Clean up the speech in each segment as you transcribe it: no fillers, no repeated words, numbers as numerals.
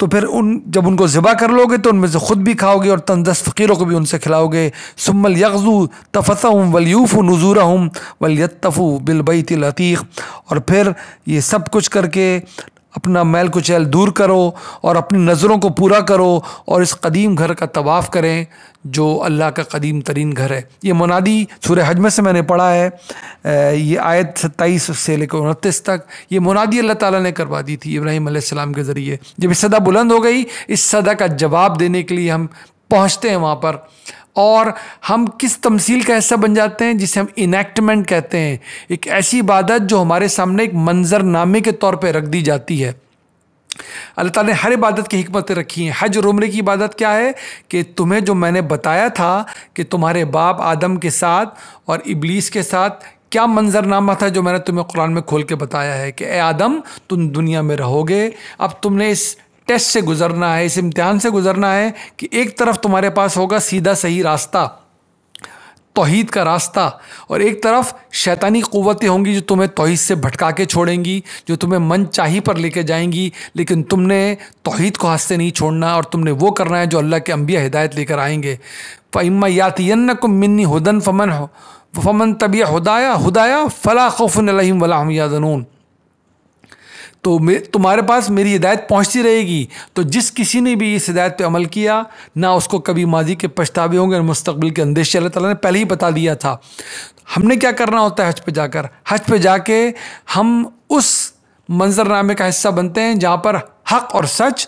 تو پھر جب ان کو ذبح کر لو گے تو ان میں سے خود بھی کھاؤ گے اور تندرست فقیروں کو بھی ان سے کھلاؤ گے. ثم لیغزوا تفثهم ولیوفوا نذورهم ولیطفوا بالبیت العتیق. اور پھر یہ سب کچھ کر کے اپنا میل کچیل دور کرو اور اپنی نظروں کو پورا کرو اور اس قدیم گھر کا طواف کریں جو اللہ کا قدیم ترین گھر ہے. یہ منادی سورہ حج میں سے میں نے پڑھا ہے، یہ آیت 27 سے لے کر 29 تک. یہ منادی اللہ تعالیٰ نے کروا دی تھی ابراہیم علیہ السلام کے ذریعے. جب یہ صدا بلند ہو گئی، اس صدا کا جواب دینے کے لیے ہم پہنچتے ہیں وہاں پر، اور ہم کس تمثیل کا حصہ بن جاتے ہیں جسے ہم انیکٹمنٹ کہتے ہیں. ایک ایسی عبادت جو ہمارے سامنے ایک منظر نامے کے طور پہ رکھ دی جاتی ہے. اللہ تعالیٰ نے ہر عبادت کی حکمتیں رکھی ہیں. حج اور عمرے کی عبادت کیا ہے کہ تمہیں جو میں نے بتایا تھا کہ تمہارے باپ آدم کے ساتھ اور ابلیس کے ساتھ کیا منظر نامہ تھا جو میں نے تمہیں قرآن میں کھول کے بتایا ہے کہ اے آدم تم دنیا میں رہو گے، اب تم نے اس ٹیسٹ سے گزرنا ہے، اس امتحان سے گزرنا ہے کہ ایک طرف تمہارے پاس ہوگا سیدھا صحیح راستہ، توحید کا راستہ، اور ایک طرف شیطانی قوتیں ہوں گی جو تمہیں توحید سے بھٹکا کے چھوڑیں گی، جو تمہیں من چاہی پر لے کے جائیں گی. لیکن تم نے توحید کو ہاتھ سے نہیں چھوڑنا اور تم نے وہ کرنا ہے جو اللہ کے انبیاء ہدایت لے کر آئیں گے. فَإِمَّا يَأْتِيَنَّكُم مِّنِّي هُدًى فَمَن تَبِعَ هُدَايَ فَلَا خَوْفٌ عَلَيْهِمْ وَلَا هُمْ يَحْزَنُونَ. تو تمہارے پاس میری ہدایت پہنچتی رہے گی، تو جس کسی نے بھی اس ہدایت پہ عمل کیا نہ اس کو کبھی ماضی کے پچھتاوے ہوں گے، مستقبل کے اندیشے. اللہ تعالیٰ نے پہلے ہی بتا دیا تھا. ہم نے کیا کرنا ہوتا ہے حج پہ جا کر؟ حج پہ جا کے ہم اس منظر نامے کا حصہ بنتے ہیں جہاں پر حق اور سچ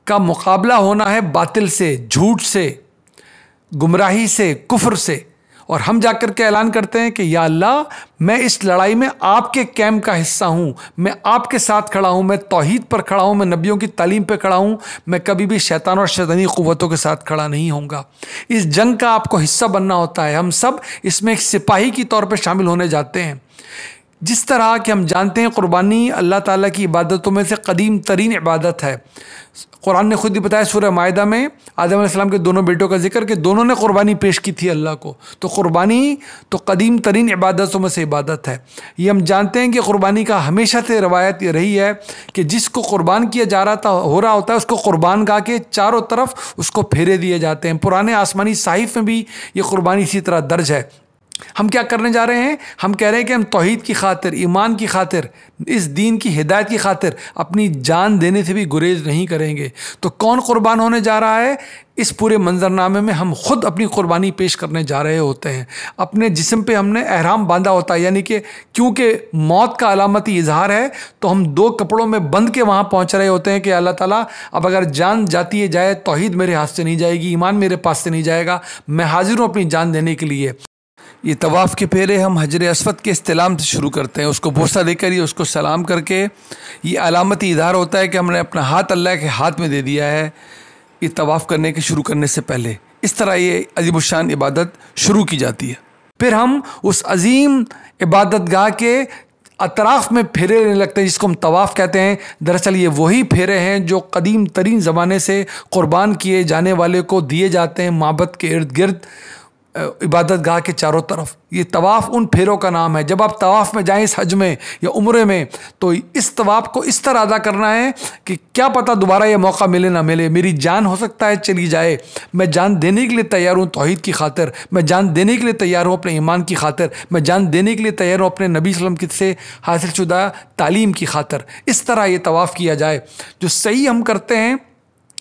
کا مقابلہ ہونا ہے باطل سے، جھوٹ سے، گمراہی سے، کفر سے. اور ہم جا کر کے اعلان کرتے ہیں کہ یا اللہ میں اس لڑائی میں آپ کے کیمپ کا حصہ ہوں، میں آپ کے ساتھ کھڑا ہوں، میں توحید پر کھڑا ہوں، میں نبیوں کی تعلیم پہ کھڑا ہوں، میں کبھی بھی شیطان اور شیطانی قوتوں کے ساتھ کھڑا نہیں ہوں گا. اس جنگ کا آپ کو حصہ بننا ہوتا ہے. ہم سب اس میں ایک سپاہی کی طور پہ شامل ہونے جاتے ہیں. جس طرح کہ ہم جانتے ہیں قربانی اللہ تعالیٰ کی عبادتوں میں سے قدیم ترین عبادت ہے. قرآن نے خود ہی بتایا سورہ مائدہ میں آدم علیہ السلام کے دونوں بیٹوں کا ذکر کہ دونوں نے قربانی پیش کی تھی اللہ کو. تو قربانی تو قدیم ترین عبادتوں میں سے عبادت ہے. یہ ہم جانتے ہیں کہ قربانی کا ہمیشہ سے روایت یہ رہی ہے کہ جس کو قربان کیا جا رہا ہو رہا ہوتا ہے اس کو قربان گاہ کے چاروں طرف اس کو پھیرے دیے جاتے ہیں. پرانے آسمانی صحائف میں بھی یہ قربانی اسی طرح درج ہے. ہم کیا کرنے جا رہے ہیں؟ ہم کہہ رہے ہیں کہ ہم توحید کی خاطر، ایمان کی خاطر، اس دین کی ہدایت کی خاطر اپنی جان دینے سے بھی گریز نہیں کریں گے. تو کون قربان ہونے جا رہا ہے؟ اس پورے منظرنامے میں ہم خود اپنی قربانی پیش کرنے جا رہے ہوتے ہیں. اپنے جسم پہ ہم نے احرام باندھا ہوتا ہے، یعنی کہ کیونکہ موت کا علامتی اظہار ہے تو ہم 2 کپڑوں میں بندھ کے وہاں پہنچ رہے ہوتے ہیں کہ اللہ تعالیٰ اب اگر جان جاتی ہے جائے، توحید میرے ہاتھ سے نہیں جائے گی، ایمان میرے پاس سے نہیں جائے گا، میں حاضر ہوں اپنی جان دینے کے لیے. یہ طواف کے پھیرے ہم حجر اسود کے استلام سے شروع کرتے ہیں. اس کو بوسہ دے کر اس کو سلام کر کے یہ علامتی اظہار ہوتا ہے کہ ہم نے اپنا ہاتھ اللہ کے ہاتھ میں دے دیا ہے یہ طواف کرنے کے شروع کرنے سے پہلے. اس طرح یہ عظیم الشان عبادت شروع کی جاتی ہے. پھر ہم اس عظیم عبادت گاہ کے اطراف میں پھیرے لینے لگتے ہیں جس کو ہم طواف کہتے ہیں. دراصل یہ وہی پھیرے ہیں جو قدیم ترین زمانے سے قربان کیے جانے والے کو دیے جاتے ہیں معبد کے ارد گرد عبادت گاہ کے چاروں طرف. یہ طواف ان پھیروں کا نام ہے. جب آپ طواف میں جائیں اس حج میں یا عمرے میں تو اس طواف کو اس طرح ادا کرنا ہے کہ کیا پتہ دوبارہ یہ موقع ملے نہ ملے. میری جان ہو سکتا ہے چلی جائے، میں جان دینے کے لیے تیار ہوں توحید کی خاطر، میں جان دینے کے لیے تیار ہوں اپنے ایمان کی خاطر، میں جان دینے کے لیے تیار ہوں اپنے نبی صلی اللہ علیہ وسلم سے حاصل شدہ تعلیم کی خاطر. اس طرح یہ طواف کیا جائے. جو صحیح ہم کرتے ہیں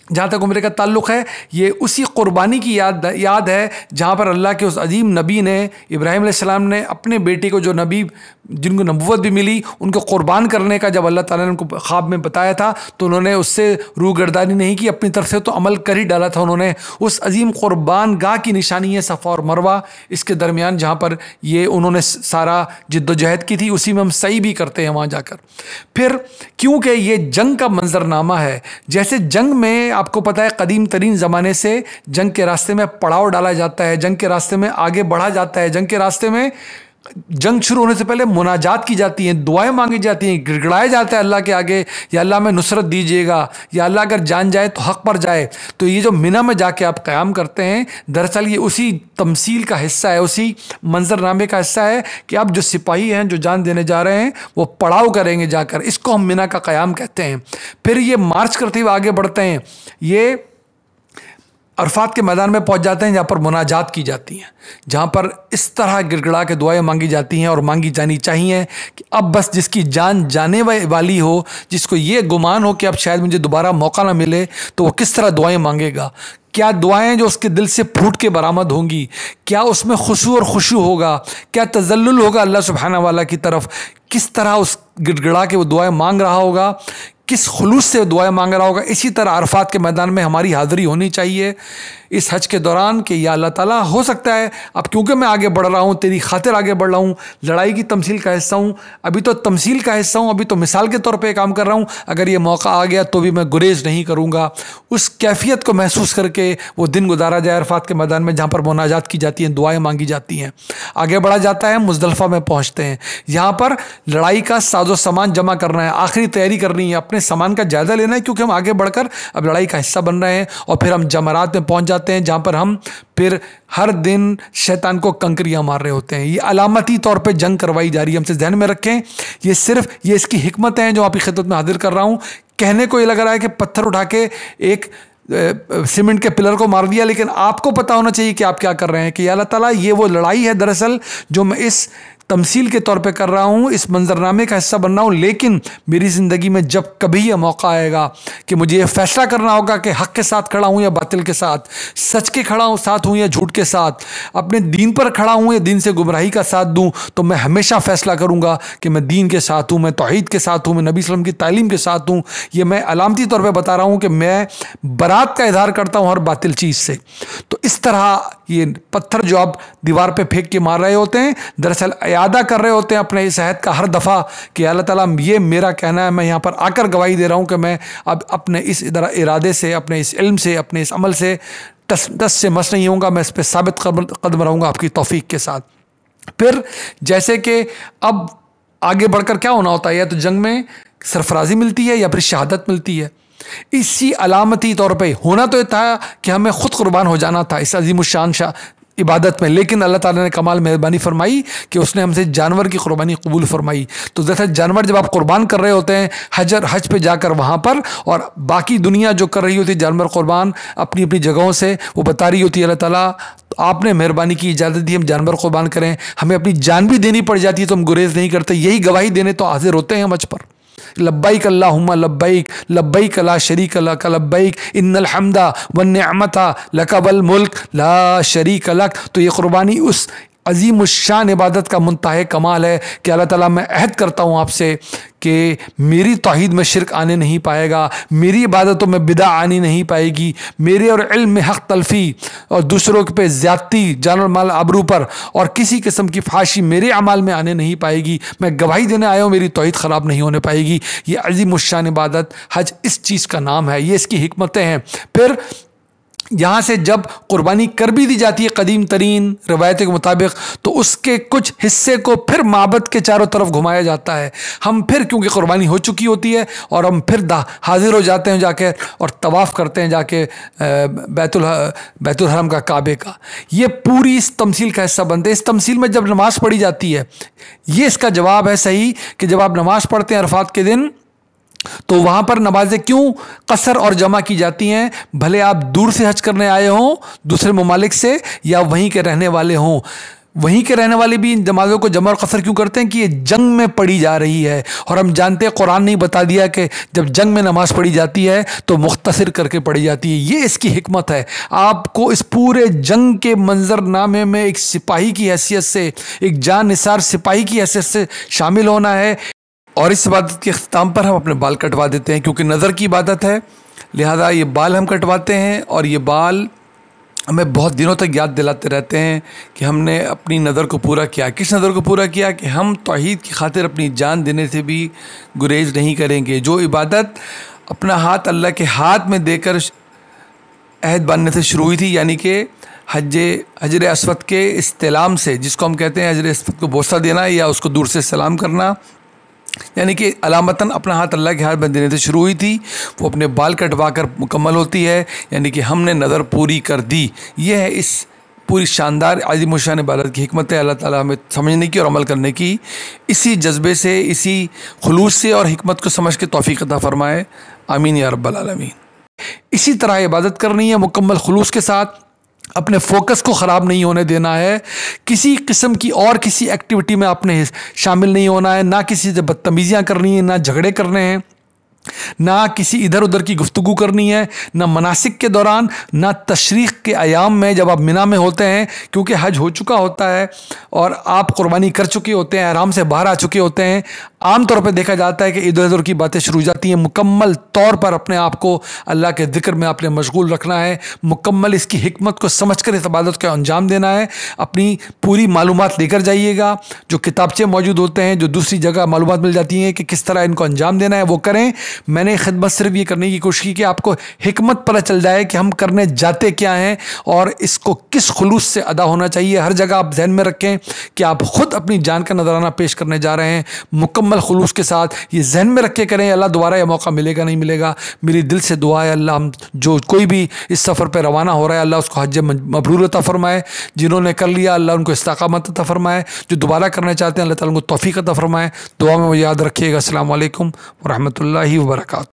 جہاں تک عمرے کا تعلق ہے، یہ اسی قربانی کی یاد ہے جہاں پر اللہ کے اس عظیم نبی نے، ابراہیم علیہ السلام نے اپنے بیٹے کو، جو نبی جن کو نبوت بھی ملی، ان کو قربان کرنے کا جب اللہ تعالیٰ نے ان کو خواب میں بتایا تھا تو انہوں نے اس سے روگردانی نہیں کی، اپنی طرف سے تو عمل کر ہی ڈالا تھا. انہوں نے اس عظیم قربان گاہ کی نشانی ہے صفا اور مروہ، اس کے درمیان جہاں پر یہ انہوں نے سارا جد و جہد کی تھی، اسی میں ہم صحیح بھی کرتے ہیں وہاں جا کر. پھر کیونکہ یہ جنگ کا منظرنامہ ہے، جیسے جنگ میں آپ کو پتہ ہے قدیم ترین زمانے سے جنگ کے راستے میں پڑاؤ ڈالا جاتا ہے، جنگ کے راستے میں آگے بڑھا جاتا ہے، جنگ کے راستے میں جنگ شروع ہونے سے پہلے مناجات کی جاتی ہیں، دعائیں مانگی جاتی ہیں، گڑگڑایا جاتا ہے اللہ کے آگے، یا اللہ میں نصرت دیجیے گا، یا اللہ اگر جان جائے تو حق پر جائے۔ تو یہ جو منی میں جا کے آپ قیام کرتے ہیں، دراصل یہ اسی تمثیل کا حصہ ہے، اسی منظر نامے کا حصہ ہے کہ اب جو سپاہی ہیں جو جان دینے جا رہے ہیں وہ پڑاؤ کریں گے جا کر، اس کو ہم منی کا قیام کہتے ہیں۔ پھر یہ مارچ کرتے ہوئے آگے بڑھتے ہیں، یہ عرفات کے میدان میں پہنچ جاتے ہیں جہاں پر مناجات کی جاتی ہیں، جہاں پر اس طرح گڑگڑا کے دعائیں مانگی جاتی ہیں اور مانگی جانی چاہیے کہ اب بس جس کی جان جانے والی ہو، جس کو یہ گمان ہو کہ اب شاید مجھے دوبارہ موقع نہ ملے، تو وہ کس طرح دعائیں مانگے گا، کیا دعائیں جو اس کے دل سے پھوٹ کے برآمد ہوں گی، کیا اس میں خشوع اور خشوع ہوگا، کیا تذلل ہوگا اللہ سبحانہ والا کی طرف، کس طرح اس گڑگڑا کے وہ دعائیں مانگ رہا ہوگا، کس خلوص سے دعائیں مانگ رہا ہوگا۔ اسی طرح عرفات کے میدان میں ہماری حاضری ہونی چاہیے اس حج کے دوران کہ یا اللہ تعالیٰ ہو سکتا ہے اب کیونکہ میں آگے بڑھ رہا ہوں، تیری خاطر آگے بڑھ رہا ہوں، لڑائی کی تمثیل کا حصہ ہوں، ابھی تو تمثیل کا حصہ ہوں، ابھی تو مثال کے طور پہ کام کر رہا ہوں، اگر یہ موقع آ گیا تو بھی میں گریز نہیں کروں گا۔ اس کیفیت کو محسوس کر کے وہ دن گزارا جائے عرفات کے میدان میں جہاں پر مناجات کی جاتی ہیں، دعائیں مانگی جاتی ہیں۔ آگے بڑھا جاتا ہے، مزدلفہ میں پہنچتے ہیں، یہاں پر لڑائی کا ساز و سامان جمع کرنا ہے، آخری تیاری کرنی ہے، اپنے سامان کا جائزہ لینا ہے، کیونکہ ہم آگے بڑھ کر اب لڑائی کا حصہ بن رہے ہیں، اور پھر ہم جمرات میں پہنچ جاتے ہیں جہاں پر ہم پھر ہر دن شیطان کو کنکریاں مار رہے ہوتے ہیں۔ یہ علامتی طور پہ جنگ کروائی جا رہی ہے، ہم سے ذہن میں رکھیں، یہ صرف یہ اس کی حکمتیں ہیں جو آپ کی خدمت میں حاضر کر رہا ہوں۔ کہنے کو یہ لگ رہا ہے کہ پتھر اٹھا کے ایک سیمنٹ کے پلر کو مار دیا، لیکن آپ کو پتا ہونا چاہیے کہ آپ کیا کر رہے ہیں، کہ یا اللہ تعالیٰ یہ وہ لڑائی ہے دراصل جو میں اس تمثیل کے طور پہ کر رہا ہوں، اس منظرنامے کا حصہ بن رہا ہوں، لیکن میری زندگی میں جب کبھی یہ موقع آئے گا کہ مجھے یہ فیصلہ کرنا ہوگا کہ حق کے ساتھ کھڑا ہوں یا باطل کے ساتھ، سچ کے کھڑا ہوں ساتھ ہوں یا جھوٹ کے ساتھ، اپنے دین پر کھڑا ہوں یا دین سے گمراہی کا ساتھ دوں، تو میں ہمیشہ فیصلہ کروں گا کہ میں دین کے ساتھ ہوں، میں توحید کے ساتھ ہوں، میں نبی صلی اللہ علیہ وسلم کی تعلیم کے ساتھ ہوں۔ یہ میں علامتی طور پہ بتا رہا ہوں کہ میں برات کا اظہار کرتا ہوں ہر باطل چیز سے۔ تو اس طرح یہ پتھر جو آپ دیوار پہ پھینک کے مار رہے ہوتے ہیں، دراصل اعادہ کر رہے ہوتے ہیں اپنے اس عہد کا ہر دفعہ کہ اللہ تعالیٰ یہ میرا کہنا ہے، میں یہاں پر آ کر گواہی دے رہا ہوں کہ میں اب اپنے اس ارادے سے، اپنے اس علم سے، اپنے اس عمل سے دس سے مس نہیں ہوں گا، میں اس پہ ثابت قدم رہوں گا آپ کی توفیق کے ساتھ۔ پھر جیسے کہ اب آگے بڑھ کر کیا ہونا ہوتا ہے، یا تو جنگ میں سرفرازی ملتی ہے یا پھر شہادت ملتی ہے۔ اسی علامتی طور پہ ہونا تو یہ تھا کہ ہمیں خود قربان ہو جانا تھا اس عظیم الشان عبادت میں، لیکن اللہ تعالیٰ نے کمال مہربانی فرمائی کہ اس نے ہم سے جانور کی قربانی قبول فرمائی۔ تو جیسے جانور جب آپ قربان کر رہے ہوتے ہیں حج پہ جا کر وہاں پر، اور باقی دنیا جو کر رہی ہوتی ہے جانور قربان اپنی اپنی جگہوں سے، وہ بتا رہی ہوتی ہے اللہ تعالیٰ آپ نے مہربانی کی، اجازت دی ہم جانور قربان کریں، ہمیں اپنی جان بھی دینی پڑ جاتی ہے تو ہم گریز نہیں کرتے، یہی گواہی دینے تو حاضر ہوتے ہیں ہم حج پر۔ لبیک اللہم لبیک لبیک لا شریک لک لبیک ان الحمد والنعمت لک والملک لا شریک لک۔ تو یہ قربانی اس عظیم الشان عبادت کا منتہا کمال ہے کہ اللہ تعالیٰ میں عہد کرتا ہوں آپ سے کہ میری توحید میں شرک آنے نہیں پائے گا، میری عبادتوں میں بدع آنی نہیں پائے گی، میرے اور علم میں حق تلفی اور دوسروں پہ زیادتی، جان اور مال آبرو پر اور کسی قسم کی فحاشی میرے اعمال میں آنے نہیں پائے گی۔ میں گواہی دینے آیا ہوں میری توحید خراب نہیں ہونے پائے گی۔ یہ عظیم الشان عبادت حج اس چیز کا نام ہے، یہ اس کی حکمتیں ہیں۔ پھر یہاں سے جب قربانی کر بھی دی جاتی ہے قدیم ترین روایت کے مطابق، تو اس کے کچھ حصے کو پھر معبد کے چاروں طرف گھمایا جاتا ہے۔ ہم پھر کیونکہ قربانی ہو چکی ہوتی ہے اور ہم پھر حاضر ہو جاتے ہیں جا کے اور طواف کرتے ہیں جا کے بیت الحرم کا، کعبے کا۔ یہ پوری اس تمثیل کا حصہ بنتے ہیں۔ اس تمثیل میں جب نماز پڑھی جاتی ہے، یہ اس کا جواب ہے صحیح کہ جب آپ نماز پڑھتے ہیں عرفات کے دن تو وہاں پر نمازیں کیوں قصر اور جمع کی جاتی ہیں، بھلے آپ دور سے حج کرنے آئے ہوں دوسرے ممالک سے یا وہیں کے رہنے والے ہوں۔ وہیں کے رہنے والے بھی ان نمازوں کو جمع اور قصر کیوں کرتے ہیں کہ یہ جنگ میں پڑھی جا رہی ہے، اور ہم جانتے ہیں قرآن نے بتا دیا کہ جب جنگ میں نماز پڑھی جاتی ہے تو مختصر کر کے پڑھی جاتی ہے۔ یہ اس کی حکمت ہے۔ آپ کو اس پورے جنگ کے منظر نامے میں ایک سپاہی کی حیثیت سے، ایک جان نثار سپاہی کی حیثیت سے شامل ہونا ہے، اور اس عبادت کے اختتام پر ہم اپنے بال کٹوا دیتے ہیں کیونکہ نظر کی عبادت ہے، لہذا یہ بال ہم کٹواتے ہیں، اور یہ بال ہمیں بہت دنوں تک یاد دلاتے رہتے ہیں کہ ہم نے اپنی نظر کو پورا کیا۔ کس نظر کو پورا کیا؟ کہ ہم توحید کی خاطر اپنی جان دینے سے بھی گریز نہیں کریں گے۔ جو عبادت اپنا ہاتھ اللہ کے ہاتھ میں دے کر عہد باندھنے سے شروع ہوئی تھی، یعنی کہ حجر اسود کے استلام سے، جس کو ہم کہتے ہیں حجر اسود کو بوسہ دینا یا اس کو دور سے سلام کرنا، یعنی کہ علامتاً اپنا ہاتھ اللہ کے ہاتھ میں دینے سے شروع ہوئی تھی، وہ اپنے بال کٹوا کر مکمل ہوتی ہے، یعنی کہ ہم نے نظر پوری کر دی۔ یہ ہے اس پوری شاندار عظیم الشان عبادت کی حکمت ہے۔ اللہ تعالیٰ ہمیں سمجھنے کی اور عمل کرنے کی اسی جذبے سے، اسی خلوص سے اور حکمت کو سمجھ کے توفیق عطا فرمائے، آمین یا رب العالمین۔ اسی طرح عبادت کرنی ہے مکمل خلوص کے ساتھ، اپنے فوکس کو خراب نہیں ہونے دینا ہے، کسی قسم کی اور کسی ایکٹیویٹی میں آپ نے شامل نہیں ہونا ہے، نہ کسی سے بدتمیزیاں کرنی ہیں، نہ جھگڑے کرنے ہیں، نہ کسی ادھر ادھر کی گفتگو کرنی ہے، نہ مناسک کے دوران، نہ تشریق کے ایام میں جب آپ مینا میں ہوتے ہیں، کیونکہ حج ہو چکا ہوتا ہے اور آپ قربانی کر چکے ہوتے ہیں، احرام سے باہر آ چکے ہوتے ہیں۔ عام طور پہ دیکھا جاتا ہے کہ ادھر ادھر کی باتیں شروع ہو جاتی ہیں۔ مکمل طور پر اپنے آپ کو اللہ کے ذکر میں آپ نے مشغول رکھنا ہے، مکمل اس کی حکمت کو سمجھ کر اس عبادت کا انجام دینا ہے۔ اپنی پوری معلومات لے کر جائیے گا، جو کتابچے موجود ہوتے ہیں، جو دوسری جگہ معلومات مل جاتی ہیں کہ کس طرح ان کو انجام دینا ہے، وہ کریں۔ میں نے خدمت صرف یہ کرنے کی کوشش کی کہ آپ کو حکمت پتہ چل جائے کہ ہم کرنے جاتے کیا ہیں اور اس کو کس خلوص سے ادا ہونا چاہیے۔ ہر جگہ آپ ذہن میں رکھیں کہ آپ خود اپنی جان کا نذرانہ پیش کرنے جا رہے ہیں، مکمل خلوص کے ساتھ یہ ذہن میں رکھ کے کریں۔ اللہ دوبارہ یہ موقع ملے گا نہیں ملے گا، میری دل سے دعا ہے اللہ ہم جو کوئی بھی اس سفر پہ روانہ ہو رہا ہے، اللہ اس کو حج مبرور عطا فرمائے، جنہوں نے کر لیا اللہ ان کو استقامت عطا فرمائے، جو دوبارہ کرنا چاہتے ہیں اللہ تعالیٰ ان کو توفیق عطا فرمائے۔ دعا میں وہ یاد رکھیے گا۔ السلام علیکم ورحمۃ اللہ وبرکاتہ۔